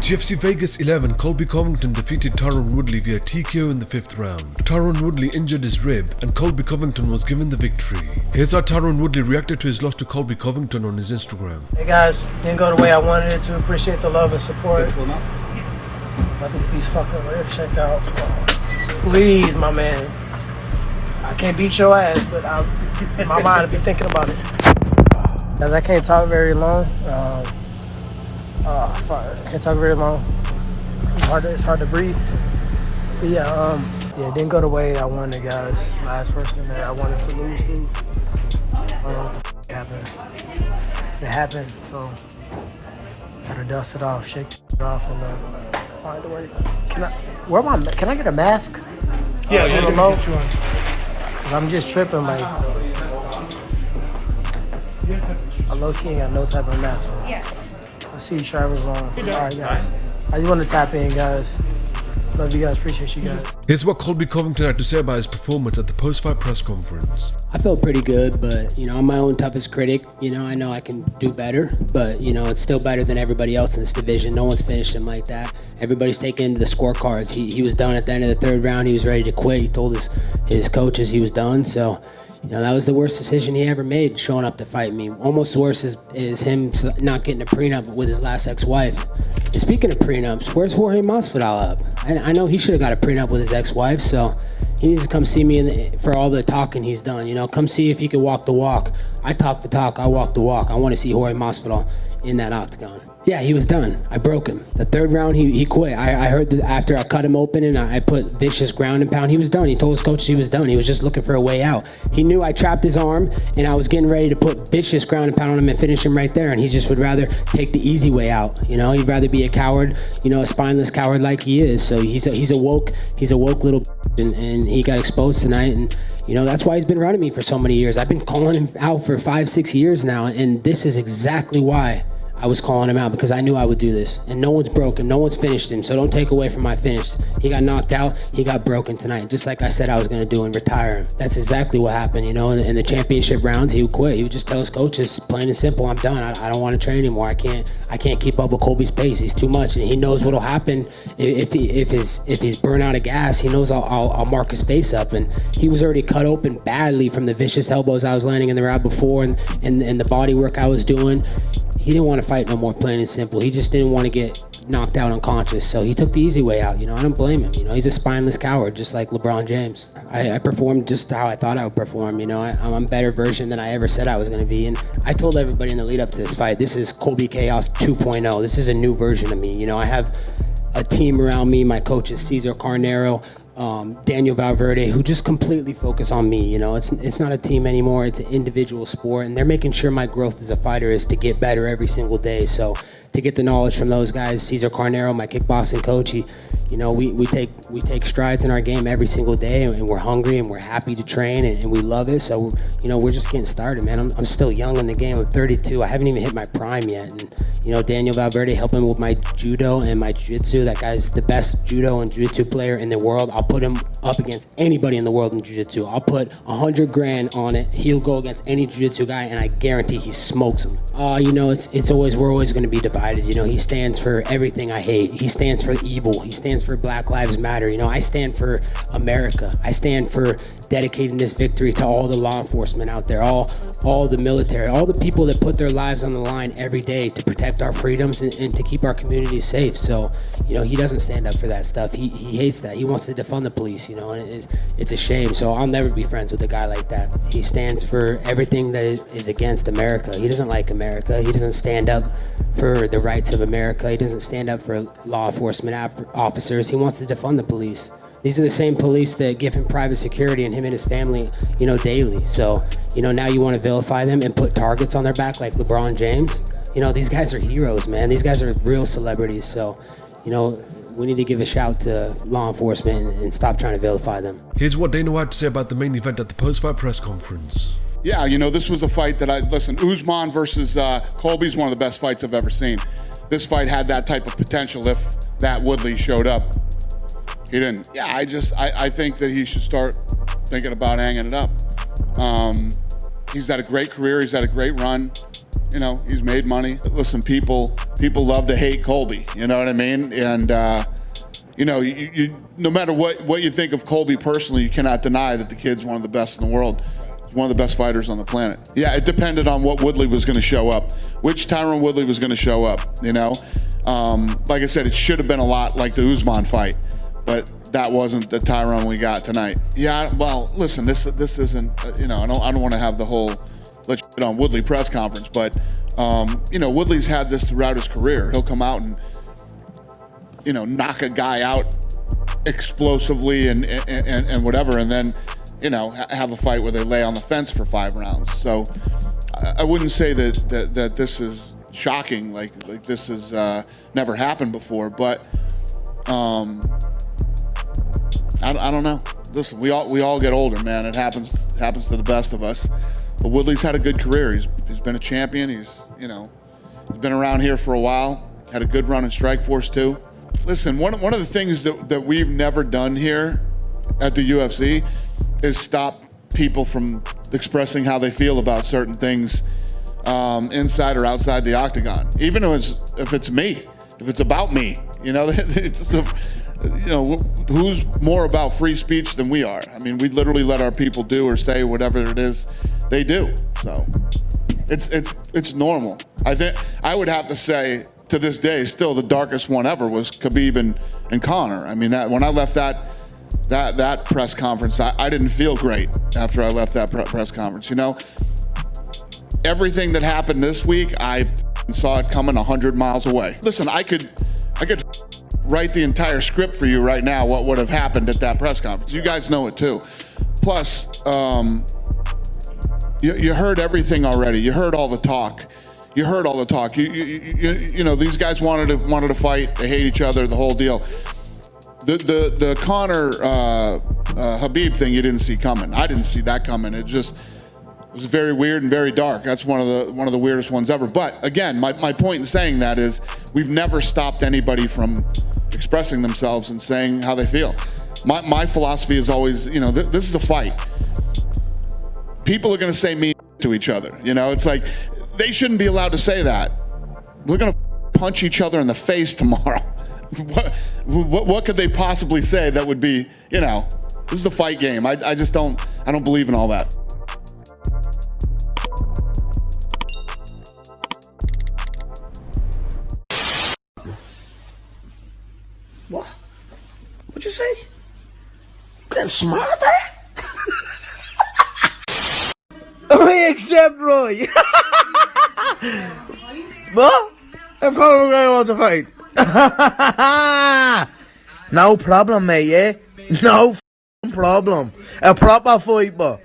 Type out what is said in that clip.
At UFC Vegas 11, Colby Covington defeated Tyron Woodley via TKO in the 5th round. Tyron Woodley injured his rib and Colby Covington was given the victory. Here's how Tyron Woodley reacted to his loss to Colby Covington on his Instagram. Hey guys, didn't go the way I wanted it to. Appreciate the love and support. About to get these fucking ribs checked out. Please, my man. I can't beat your ass, but in my mind, I'll be thinking about it. As I can't talk very long. I can't talk very long. It's hard to breathe. But yeah, it didn't go the way I wanted, guys. Last person that I wanted to lose to. What the happened? It happened, so gotta dust it off, shake it off, and find a way. Can I get a mask? Yeah, remote. Cause I'm just tripping, like. I low-key ain't got no type of mask on. Yeah. I see Travis wrong. All right, guys. I just want to tap in, guys. Love you guys. Appreciate you guys. Here's what Colby Covington had to say about his performance at the post-fight press conference. I felt pretty good, but, I'm my own toughest critic. I know I can do better, but, it's still better than everybody else in this division. No one's finished him like that. Everybody's taking the scorecards. He was done at the end of the 3rd round. He was ready to quit. He told his coaches he was done, so... that was the worst decision he ever made, showing up to fight me. Almost worse is him not getting a prenup with his last ex-wife. And speaking of prenups, where's Jorge Masvidal up? I know he should have got a prenup with his ex-wife, so he needs to come see me for all the talking he's done. Come see if he can walk the walk. I talk the talk, I walk the walk. I want to see Jorge Masvidal in that octagon. Yeah, he was done. I broke him. The 3rd round, he quit. I heard that after I cut him open and I put vicious ground and pound, he was done. He told his coaches he was done. He was just looking for a way out. He knew I trapped his arm and I was getting ready to put vicious ground and pound on him and finish him right there. And he just would rather take the easy way out. He'd rather be a coward, a spineless coward like he is. So he's a woke little and he got exposed tonight. And that's why he's been running me for so many years. I've been calling him out for 5-6 years now, and this is exactly why I was calling him out, because I knew I would do this. And no one's broken, no one's finished him, so don't take away from my finish. He got knocked out, he got broken tonight, just like I said I was going to do and retire him. That's exactly what happened, in the championship rounds, he would quit. He would just tell his coaches, plain and simple, I'm done. I don't want to train anymore. I can't keep up with Colby's pace. He's too much, and he knows what'll happen if he's burnt out of gas. He knows I'll mark his face up, and he was already cut open badly from the vicious elbows I was landing in the round before and the body work I was doing. He didn't want to fight no more, plain and simple. He just didn't want to get knocked out unconscious, so he took the easy way out. I don't blame him. He's a spineless coward, just like LeBron James. I performed just how I thought I would perform. I'm a better version than I ever said I was going to be, and I told everybody in the lead up to this fight, this is Colby Chaos 2.0. This is a new version of me. I have a team around me. My coach is Cesar Carnero, Daniel Valverde, who just completely focus on me. It's not a team anymore, it's an individual sport, and they're making sure my growth as a fighter is to get better every single day. So to get the knowledge from those guys, Cesar Carnero, my kickboxing coach, we take strides in our game every single day, and we're hungry and we're happy to train and we love it. So we're just getting started, man. I'm still young in the game. I'm 32. I haven't even hit my prime yet. And Daniel Valverde helping with my judo and my jiu-jitsu. That guy's the best judo and jiu-jitsu player in the world. I'll put him up against anybody in the world in jiu-jitsu. I'll put 100 grand on it. He'll go against any jiu-jitsu guy, and I guarantee he smokes him. We're always going to be divided. He stands for everything I hate. He stands for evil. He stands for Black Lives Matter. I stand for America. I stand for dedicating this victory to all the law enforcement out there, all the military, all the people that put their lives on the line every day to protect our freedoms and to keep our communities safe. So, he doesn't stand up for that stuff. He hates that. He wants to defund the police, and it's a shame. So I'll never be friends with a guy like that. He stands for everything that is against America. He doesn't like America. He doesn't stand up for the rights of America. He doesn't stand up for law enforcement officers. He wants to defund the police. These are the same police that give him private security and him and his family, daily. So, now you want to vilify them and put targets on their back like LeBron James. These guys are heroes, man. These guys are real celebrities. So, we need to give a shout to law enforcement and stop trying to vilify them. Here's what Dana White had to say about the main event at the post-fight press conference. Yeah, this was a fight that Usman versus Colby's one of the best fights I've ever seen. This fight had that type of potential if that Woodley showed up. He didn't. Yeah, I think that he should start thinking about hanging it up. He's had a great career. He's had a great run. He's made money. Listen, people people love to hate Colby. You know what I mean? And you know, you no matter what you think of Colby personally, you cannot deny that the kid's one of the best in the world. He's one of the best fighters on the planet. Yeah, it depended on what Woodley was going to show up, which Tyron Woodley was going to show up. You know, like I said, it should have been a lot like the Usman fight, but that wasn't the Tyron we got tonight. Yeah, well, listen, this isn't, you know, I don't want to have the whole let's shit on Woodley press conference, but you know, Woodley's had this throughout his career. He'll come out and, you know, knock a guy out explosively and whatever, and then, you know, have a fight where they lay on the fence for 5 rounds. So I wouldn't say that this is shocking, like this has never happened before, but I don't know. Listen, we all get older, man. It happens to the best of us. But Woodley's had a good career. He's been a champion. He's been around here for a while. Had a good run in Strikeforce too. Listen, one of the things that we've never done here at the UFC is stop people from expressing how they feel about certain things inside or outside the octagon. Even if it's me, if it's about me, you know, it's just you know, who's more about free speech than we are? I mean, we literally let our people do or say whatever it is they do. So it's normal. I think I would have to say to this day, still the darkest one ever was Khabib and Conor. I mean, when I left that press conference, I didn't feel great after I left that press conference. You know, everything that happened this week, I saw it coming 100 miles away. Listen, I could write the entire script for you right now, what would have happened at that press conference. You guys know it too. Plus, you heard everything already. You heard all the talk. You heard all the talk. You know, these guys wanted to fight. They hate each other, the whole deal. The Conor Khabib thing you didn't see coming. I didn't see that coming. It was very weird and very dark. That's one of the weirdest ones ever. But again, my point in saying that is we've never stopped anybody from expressing themselves and saying how they feel. My philosophy is always, you know, this is a fight. People are going to say mean to each other. You know, it's like they shouldn't be allowed to say that. We're going to punch each other in the face tomorrow. What could they possibly say that would be, you know, this is a fight game. I don't believe in all that. What? What'd you say? You getting smart there? We accept Roy. What? If Conor McGregor wants to fight. No problem, mate, yeah? No problem. A proper fight, but